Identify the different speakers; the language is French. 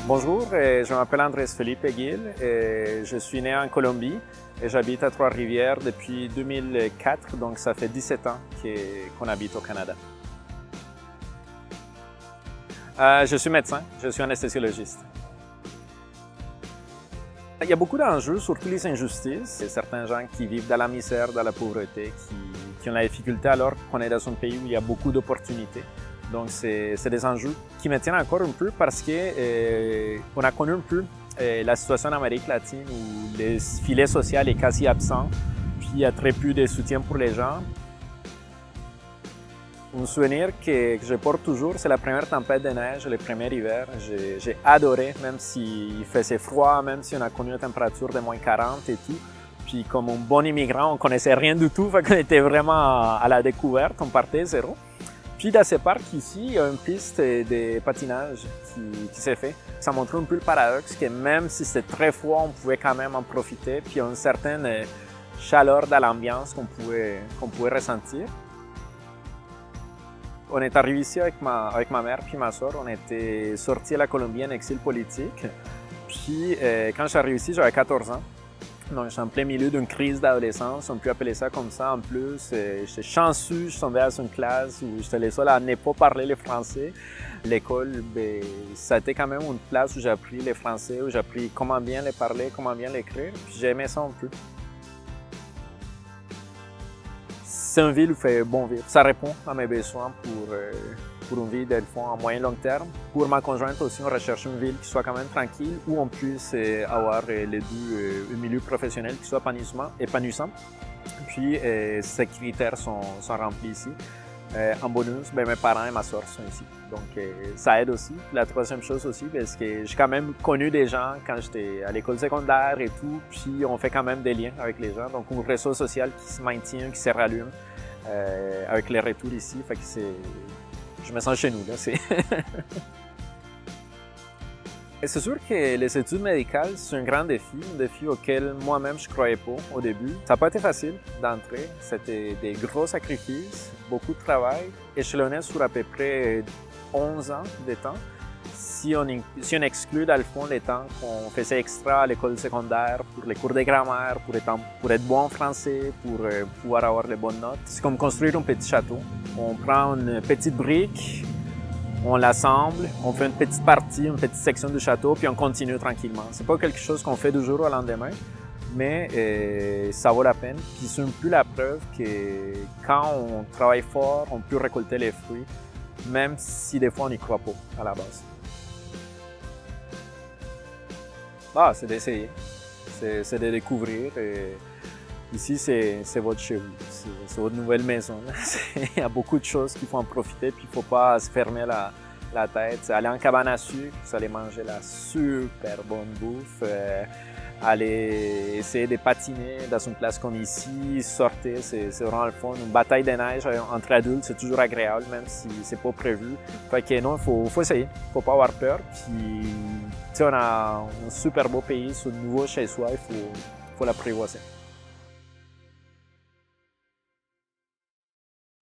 Speaker 1: Bonjour, je m'appelle Andrés Felipe Gil et je suis né en Colombie et j'habite à Trois-Rivières depuis 2004, donc ça fait 17 ans qu'on habite au Canada. Je suis médecin, je suis anesthésiologiste. Il y a beaucoup d'enjeux, surtout les injustices. Il y a certains gens qui vivent dans la misère, dans la pauvreté, qui ont la difficulté alors qu'on est dans un pays où il y a beaucoup d'opportunités. Donc, c'est des enjeux qui me tiennent encore un peu parce qu'on a connu un peu la situation en Amérique latine où le filet social est quasi absent, puis il y a très peu de soutien pour les gens. Un souvenir que je porte toujours, c'est la première tempête de neige, le premier hiver. J'ai adoré, même s'il faisait froid, même si on a connu une température de moins 40 et tout. Puis comme un bon immigrant, on connaissait rien du tout, fait qu'on était vraiment à la découverte, on partait zéro. Puis dans ce parc ici, il y a une piste de patinage qui s'est fait. Ça montre un peu le paradoxe que même si c'était très froid, on pouvait quand même en profiter. Puis il y a une certaine chaleur dans l'ambiance qu'on pouvait ressentir. On est arrivé ici avec ma mère puis ma soeur. On était sortis à la Colombie en exil politique. Puis quand je suis arrivé ici, j'avais 14 ans. Donc, je suis en plein milieu d'une crise d'adolescence, on peut appeler ça comme ça. En plus, j'étais chanceux, je suis tombé dans une classe où j'étais le seul à ne pas parler le français. L'école, ça a été quand même une place où j'ai appris le français, où j'ai appris comment bien le parler, comment bien l'écrire. Puis j'ai aimé ça un peu. C'est une ville où il fait bon vivre. Ça répond à mes besoins pour une vie à moyen long terme. Pour ma conjointe aussi, on recherche une ville qui soit quand même tranquille, où on puisse avoir les deux un milieu professionnel qui soit épanouissant. Puis ces critères sont remplis ici. En bonus, mes parents et ma soeur sont ici. Donc ça aide aussi. La troisième chose aussi, parce que j'ai quand même connu des gens quand j'étais à l'école secondaire et tout, puis on fait quand même des liens avec les gens. Donc un réseau social qui se maintient, qui se rallume avec les retours ici. Fait que je me sens chez nous, là. C'est sûr que les études médicales, c'est un grand défi, un défi auquel moi-même je ne croyais pas au début. Ça n'a pas été facile d'entrer, c'était des gros sacrifices, beaucoup de travail, échelonné sur à peu près 11 ans de temps. Si on exclut dans le fond les temps qu'on faisait extra à l'école secondaire pour les cours de grammaire, pour être bon en français, pour pouvoir avoir les bonnes notes, c'est comme construire un petit château. On prend une petite brique, on l'assemble, on fait une petite partie, une petite section du château, puis on continue tranquillement. C'est pas quelque chose qu'on fait du jour au lendemain, mais ça vaut la peine. Puis c'est un peu la preuve que quand on travaille fort, on peut récolter les fruits, même si des fois on n'y croit pas à la base. C'est d'essayer, c'est de découvrir. Ici, c'est votre chez vous, c'est votre nouvelle maison. Il y a beaucoup de choses qu'il faut en profiter, puis il ne faut pas se fermer la tête. Aller en cabane à sucre, vous allez manger la super bonne bouffe. Aller essayer de patiner dans une place comme ici, sortir, c'est vraiment le fun. Une bataille de neige entre adultes, c'est toujours agréable, même si c'est pas prévu. Fait que non, il faut essayer, il faut pas avoir peur. Puis, on a un super beau pays, c'est nouveau chez soi, il faut l'apprivoiser.